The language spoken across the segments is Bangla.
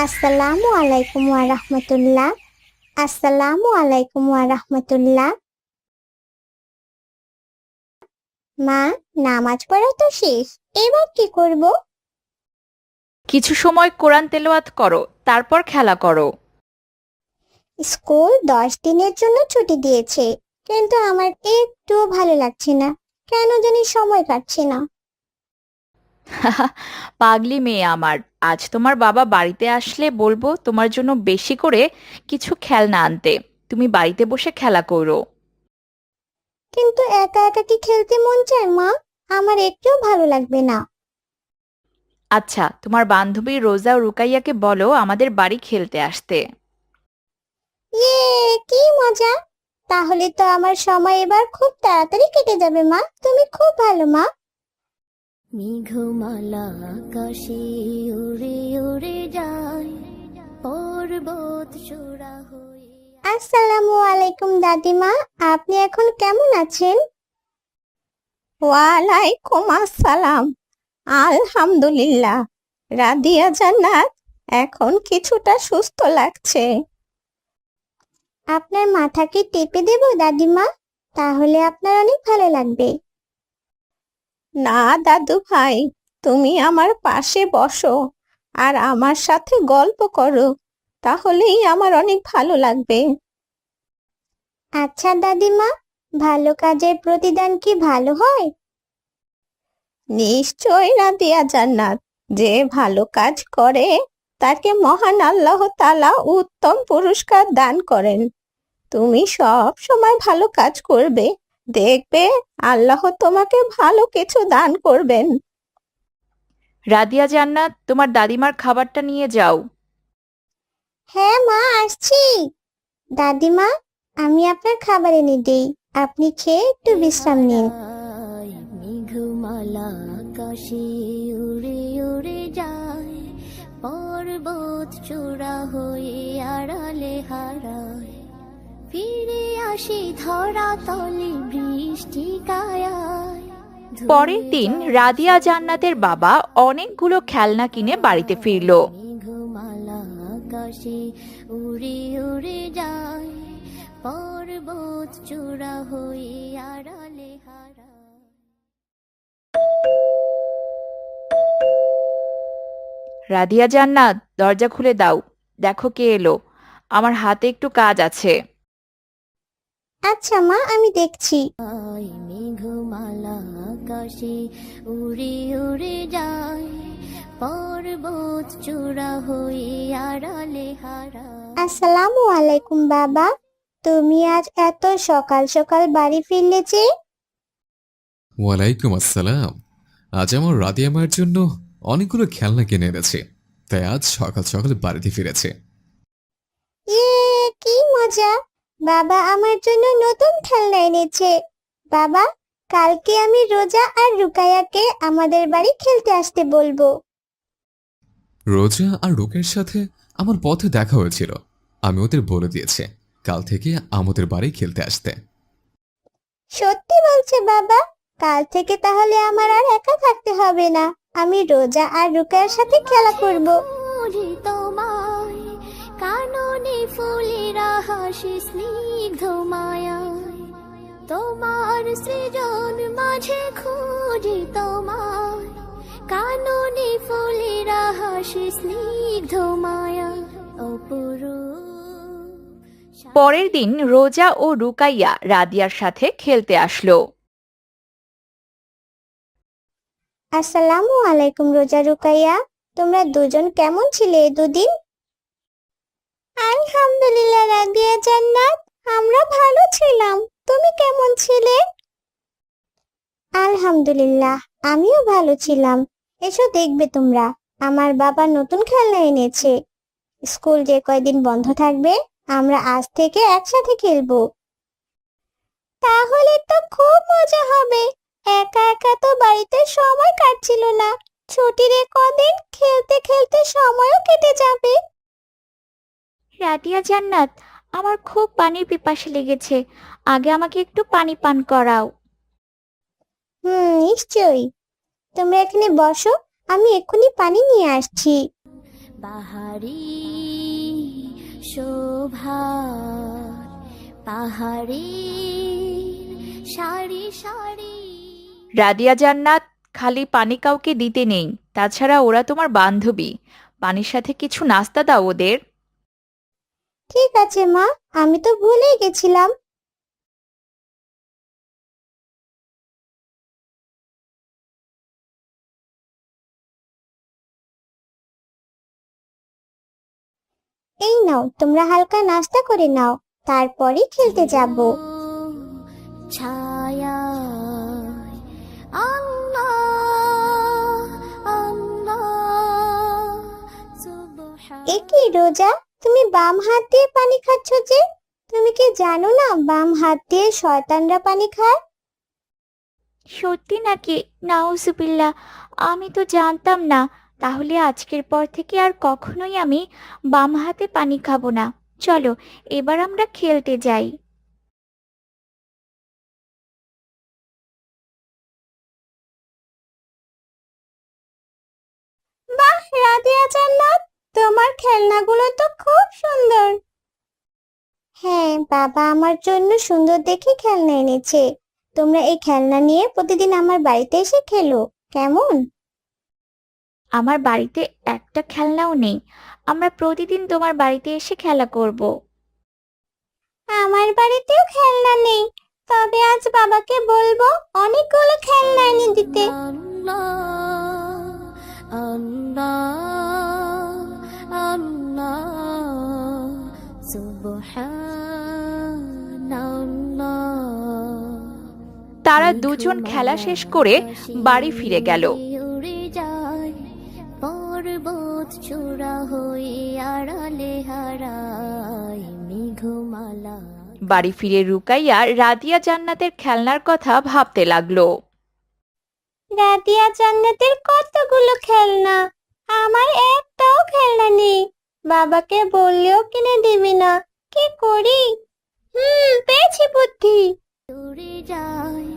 আসসালামু আলাইকুম ওয়া রাহমাতুল্লাহ। আসসালামু আলাইকুম ওয়া রাহমাতুল্লাহ। মা, নামাজ পড়া তো শেষ, এবার কি করব? কিছু সময় কোরআন তেলাওয়াত করো, তারপর খেলা করো। স্কুল 10 দিনের জন্য ছুটি দিয়েছে, কিন্তু আমার একটুও ভালো লাগছে না। কেন জানি সময় কাটছে না। পাগলি মেয়ে আমার, আজ তোমার বাবা বাড়িতে আসলে বলবো তোমার জন্য বেশি করে কিছু খেলনা আনতে। তুমি বাড়িতে বসে খেলা করো। কিন্তু একা একা কি খেলতে মন চায় মা? আমার একটুও ভালো লাগবে না। আচ্ছা, তোমার বান্ধবী রোজা ও রুকাইয়াকে বলো আমাদের বাড়ি খেলতে আসতে। ইয়ে, কি মজা! তাহলে তো আমার সময় এবার খুব তাড়াতাড়ি কেটে যাবে মা। তুমি খুব ভালো মা। মেঘমালা আকাশে উড়ে উড়ে যায়, পর্বত চূড়া হয়ে। আসসালামু আলাইকুম দাদিমা, আপনি এখন কেমন আছেন? ওয়ালাইকুম আসসালাম। আলহামদুলিল্লাহ, রাদিয়া জান্নাত এখন কিছুটা সুস্থ লাগছে। আপনার মাথাকে টেপে দেব দাদিমা? তাহলে আপনার অনেক ভালো লাগবে। না দাদু ভাই, তুমি আমার পাশে বসো আর আমার সাথে গল্প করো, তাহলেই আমার অনেক ভালো লাগবে। আচ্ছা দাদিমা, ভালো কাজের প্রতিদান কি ভালো হয়? নিশ্চয় রাদিয়া জান্নাত, যে ভালো কাজ করে তাকে মহান আল্লাহ তাআলা উত্তম পুরস্কার দান করেন। তুমি সব সময় ভালো কাজ করবে, দেখবে আল্লাহ তোমাকে ভালো কিছু দান করবেন। রাদিয়া জান্নাত, তোমার দাদিমার খাবারটা নিয়ে যাও। হ্যাঁ মা, আসছি। দাদিমা, আমি আপনার খাবার এনে দেই, আপনি খেয়ে একটু বিশ্রাম নিন। হারায় মেঘমালা আকাশে উড়ে উড়ে যায়, পর্বত চূড়া হয়ে আড়ালে হারায়। ফিরে আসি ধরা তলে বৃষ্টি কায়ায়। পরের দিন রাদিয়া জান্নাতের বাবা অনেকগুলো খেলনা কিনে বাড়িতে ফিরলো। মেঘমালা আকাশে উড়ে উড়ে যায়, পর্বত চূড়া হয়ে আড়ালে হারায়। রাদিয়া জান্নাত, দরজা খুলে দাও। দেখো কে এলো। আমার হাতে একটু কাজ আছে। আচ্ছা মা, আমি দেখছি। মেঘমালা আকাশে উড়ে উড়ে যায়, পর্বত চূড়া হয়ে আড়ালে হারায়। আসসালামু আলাইকুম বাবা, তুমি আজ এত সকাল সকাল বাড়ি ফিরলে যে? ওয়ালাইকুম আসসালাম। আজ আমার রাদিয়া মায়ের জন্য অনেকগুলো খেলনা কিনে এনেছে, তাই আজ সকাল সকাল বাড়িতে ফিরেছে। ইয়ে, কি মজা! বাবা আমার জন্য নতুন খেলনা এনেছে। বাবা, কালকে আমি রোজা আর রুকায়াকে আমাদের বাড়ি খেলতে আসতে বলবো। রোজা আর রুকের সাথে আমার পথে দেখা হয়েছিল, আমি ওদের বলে দিয়েছি কাল থেকে আমাদের বাড়ি খেলতে আসতে। সত্যি বলছে বাবা? কাল থেকে তাহলে আমার আর একা থাকতে হবে না, আমি রোজা আর রুকায়ার সাথে খেলা করব। খুঁজি তোমায়, কাননে ফুলেরা হাসি স্নিগ্ধ মায়ায়। তোমার সৃজন মাঝে খুঁজি তোমায়, কাননে ফুলেরা হাসি স্নিগ্ধ মায়া। অপরূপ পরের দিন রোজা ও রুকাইয়া রাদিয়ার সাথে খেলতে আসলো। আসসালামু আলাইকুম রোজা, রুকাইয়া, তোমরা দুজন কেমন ছিলে এই দুদিন? আলহামদুলিল্লাহ রাদিয়া জান্নাত, আমরা ভালো ছিলাম। তুমি কেমন ছিলে? আলহামদুলিল্লাহ, আমিও ভালো ছিলাম। এসো দেখবে তোমরা, আমার বাবা নতুন খেলনা এনেছে। স্কুল যে কয়দিন বন্ধ থাকবে, আমরা আজ থেকে একসাথে খেলবো। তাহলে তো খুব মজা হবে। একা একা তো বাড়িতে সময় কাটছিল না, ছুটির এ কদিন খেলতে খেলতে সময়ও কেটে যাবে। রাদিয়া জান্নাত, আমার খুব পানির পিপাসা লেগেছে। আগে আমাকে একটু পানি পান করাও। নিশ্চয়ই। তোমরা এখানে বসো, আমি এক্ষুনি পানি নিয়ে আসছি। পাহাড়ি শোভা, পাহাড়ি সারি সারি। রাদিয়া জান্নাত, খালি পানি কাউকে দিতে নেই, তাছাড়া ওরা তোমার বান্ধবী। পানির সাথে কিছু নাস্তা দাও ওদের। ঠিক আছে মা, আমি তো ভুলেই গেছিলাম। এই নাও, তোমরা হালকা নাস্তা করে নাও, তারপরই খেলতে যাব। ছায়া আল্লাহ আল্লাহ এ কি রোজা, তুমি বাম হাত দিয়ে পানি খাচ্ছ যে? তুমি কি জানো না বাম হাত দিয়ে শয়তানরা পানি খায়? সত্যি নাকি? নাউজুবিল্লাহ, আমি তো জানতাম না। তাহলে আজকের পর থেকে আর কখনোই আমি বাম হাতে পানি খাবো না। চলো, এবার আমরা খেলতে যাই। বাহ রাদিয়া জান্নাত, তোমার খেলনাগুলো তো খুব সুন্দর। হ্যাঁ, বাবা আমার জন্য সুন্দর দেখে খেলনা এনেছে। তোমরা এই খেলনা নিয়ে প্রতিদিন আমার বাড়িতে এসে খেলো, কেমন? আমার বাড়িতে একটা খেলনাও নেই। আমরা প্রতিদিন তোমার বাড়িতে এসে খেলা করব। আমার বাড়িতেও খেলনা নেই, তবে আজ বাবাকে বলবো অনেকগুলো খেলনা এনে দিতে। তারা দুজন খেলা শেষ করে বাড়ি ফিরে গেল। পর্বত চূড়া হয়ে আড়ালে হারায় মেঘমালা। বাড়ি ফিরে রুকাইয়া রাদিয়া জান্নাতের খেলনার কথা ভাবতে লাগলো। রাদিয়া জান্নাতের কতগুলো খেলনা, আমার একটাও খেলনা নেই। বাবাকে বললেও কিনে দিবি না, কি করি? পেয়েছি বুদ্ধি। উড়ে যায়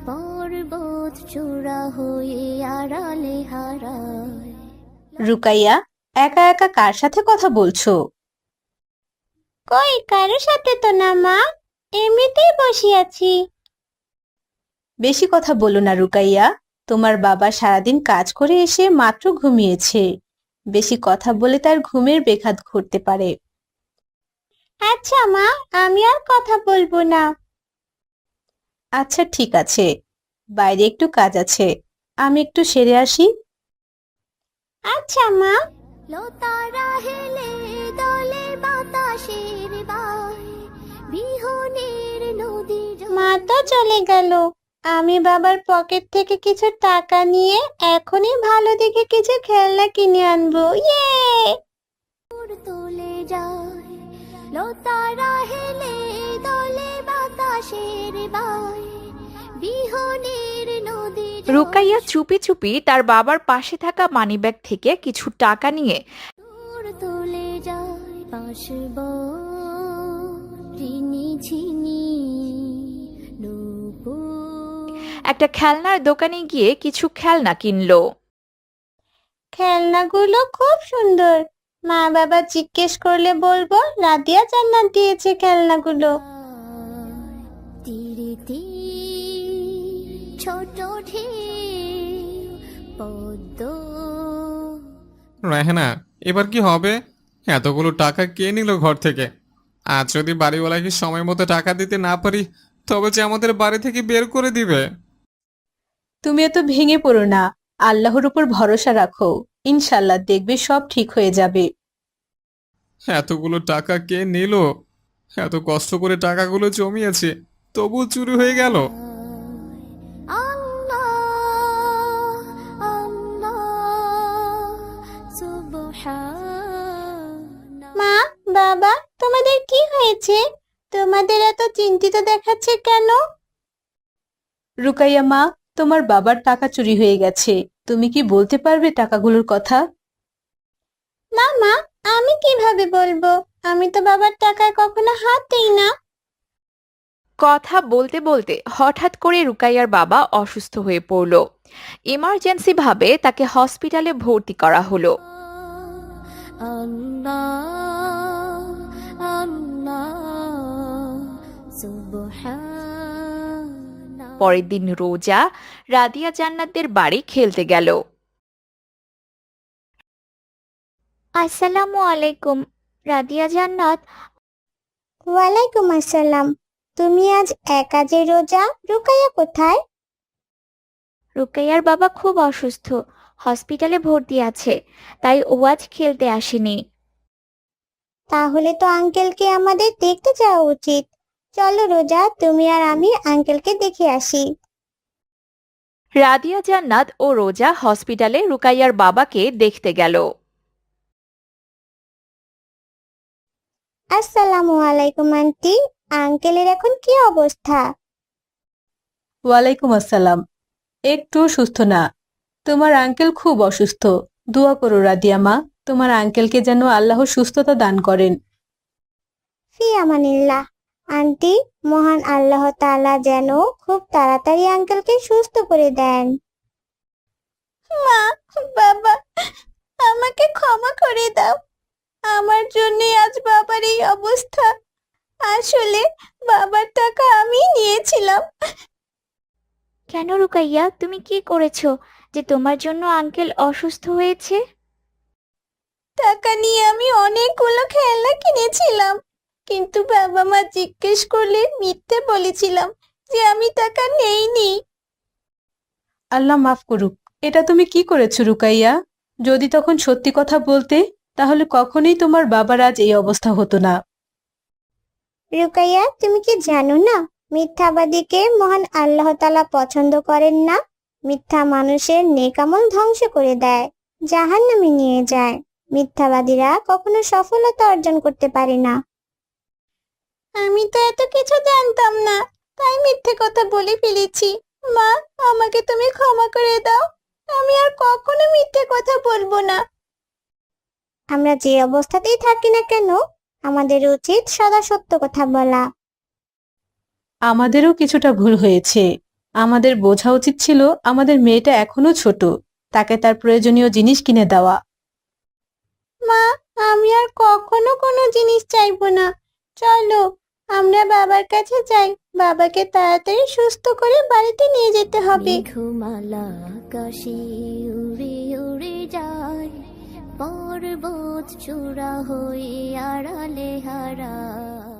পর্বত চূড়া হয়ে আড়ালে হারায়। রুকাইয়া, একা একা কার সাথে কথা বলছো? কই, কারোর সাথে তো না মা, এমনিতেই বসে আছি। বেশি কথা বলো না রুকাইয়া, তোমার বাবা সারাদিন কাজ করে এসে মাত্র ঘুমিয়েছে। বেশি কথা বলে তার ঘুমের ব্যাঘাত ঘটতে পারে। আচ্ছা মা, আমি আর কথা বলবো না। আচ্ছা ঠিক আছে, বাইরে একটু কাজ আছে, আমি একটু সেরে আসি। আচ্ছা মা। লতারা হেলে দলে বাতাসের বাই, বিহনের নদী মা তো চলে গেল, আমি বাবার পকেট থেকে কিছু টাকা নিয়ে এখনই ভালো দেখে কিছু খেলনা কিনে আনবো। ইয়ে! তোলে যায়। লতারা হেলে দলে বাতাসের বাই, বিহনের নদী রুকাইয়া চুপি চুপি তার বাবার পাশে থাকা মানিব্যাগ থেকে কিছু টাকা নিয়ে তোলে যায়। পাশব রিনি ঝিনি নূপুর। একটা খেলনার দোকানে গিয়ে কিছু খেলনা কিনলো। খেলনাগুলো খুব সুন্দর, মা বাবা জিজ্ঞেস করলে বলবো রাদিয়া জান্নাত দিয়েছে খেলনাগুলো। তীরে তীর ছোট ঢেউ পদ্ম। রেহেনা, এবার কি হবে? এতগুলো টাকা কে নিল ঘর থেকে? আজ যদি বাড়িওয়ালাকে সময় মতো টাকা দিতে না পারি, তবে যে আমাদের বাড়ি থেকে বের করে দিবে। তুমি এত ভেঙে পড়ো না, আল্লাহর উপর ভরসা রাখো, ইনশাল্লাহ দেখবে সব ঠিক হয়ে যাবে। এতগুলো টাকা কে নিল? এত কষ্ট করে টাকাগুলো জমিয়েছে, তবু চুরি হয়ে গেল। আল্লাহ আল্লাহ সুবহানাল্লাহ। মা, বাবা, তোমাদের কি হয়েছে? তোমাদের এত চিন্তিত দেখাচ্ছে কেন? রুকাইয়া মা, তোমার বাবার টাকা চুরি হয়ে গেছে, তুমি কি বলতে পারবে টাকাগুলোর কথা? না মা, আমি কিভাবে বলবো? আমি তো বাবার টাকায় কখনো হাত দিই না। কথা বলতে বলতে হঠাৎ করে রুকাইয়ার বাবা অসুস্থ হয়ে পড়ল। ইমার্জেন্সি ভাবে তাকে হসপিটালে ভর্তি করা হলো। আল্লাহ আল্লাহ সুবহানাল্লাহ। পরের দিন রোজা রাদিয়া জান্নাতদের বাড়ি খেলতে গেল। আসসালামু আলাইকুম রাদিয়া জান্নাত। ওয়ালাইকুম আসসালাম। তুমি আজ একা যে রোজা, রুকাইয়া কোথায়? রুকাইয়ার বাবা খুব অসুস্থ, হসপিটালে ভর্তি আছে, তাই ও আজ খেলতে আসেনি। তাহলে তো আঙ্কেলকে আমাদের দেখতে যাওয়া উচিত। চলো রোজা, তুমি আর আমি আঙ্কেলকে দেখে আসি। রাদিয়া জান্নাত ও রোজা হসপিটালে রুকাইয়ার বাবাকে দেখতে গেল। আসসালামু আলাইকুম আন্টি। আঙ্কেলের এখন কি অবস্থা? ওয়ালাইকুম আসসালাম। একটু সুস্থ না, তোমার আঙ্কেল খুব অসুস্থ। দোয়া করো রাদিয়া মা, তোমার আঙ্কেলকে যেন আল্লাহ সুস্থতা দান করেন। ফি আমানিল্লাহ। আন্টি, মহান আল্লাহ তাআলা যেন খুব তাড়াতাড়ি আঙ্কেলকে সুস্থ করে দেন। মা, বাবা, আমাকে ক্ষমা করে দাও। আমার জন্য আজ বাবার এই অবস্থা। আসলে বাবার টাকা আমি নিয়েছিলাম। কেন রুকাইয়া, তুমি কি করেছো যে তোমার জন্য আঙ্কেল অসুস্থ হয়েছে? টাকা নিয়ে আমি অনেকগুলো খেলনা কিনেছিলাম, কিন্তু বাবা মা জিজ্ঞেস করলে মিথ্যে বলেছিলাম যে আমি টাকা নেইনি। আল্লাহ মাফ করুক। এটা তুমি কি করেছো রুকাইয়া? যদি তখন সত্যি কথা বলতে, তাহলে কখনোই তোমার বাবার আজ এই অবস্থা হতো না। রুকাইয়া, তুমি কি জানো না, মিথ্যাবাদীকে মহান আল্লাহ তাআলা পছন্দ করেন না। মিথ্যা মানুষের নেক আমল ধ্বংস করে দেয়, জাহান্নামে নিয়ে যায়। মিথ্যাবাদীরা কখনো সফলতা অর্জন করতে পারে না। আমি তো এত কিছু জানতাম না, তাই মিথ্যে কথা বলে ফেলেছি। মা, আমাকে তুমি ক্ষমা করে দাও। আমি আর কখনো মিথ্যে কথা বলবো না। আমরা যে অবস্থাতেই থাকি না কেন, আমাদের উচিত সদা সত্য কথা বলা। আমাদেরও কিছুটা ভুল হয়েছে। আমাদের বোঝা উচিত ছিল আমাদের মেয়েটা এখনো ছোট, তাকে তার প্রয়োজনীয় জিনিস কিনে দেওয়া। মা, আমি আর কখনো কোনো জিনিস চাইবো না। চলো, আমরা বাবার কাছে যাই। বাবাকে তাড়াতাড়ি সুস্থ করে বাড়িতে নিয়ে যেতে হবে। মেঘমালা আকাশে উড়ে উড়ে যায়, পর্বত চূড়া হয়ে আড়ালে হারায়।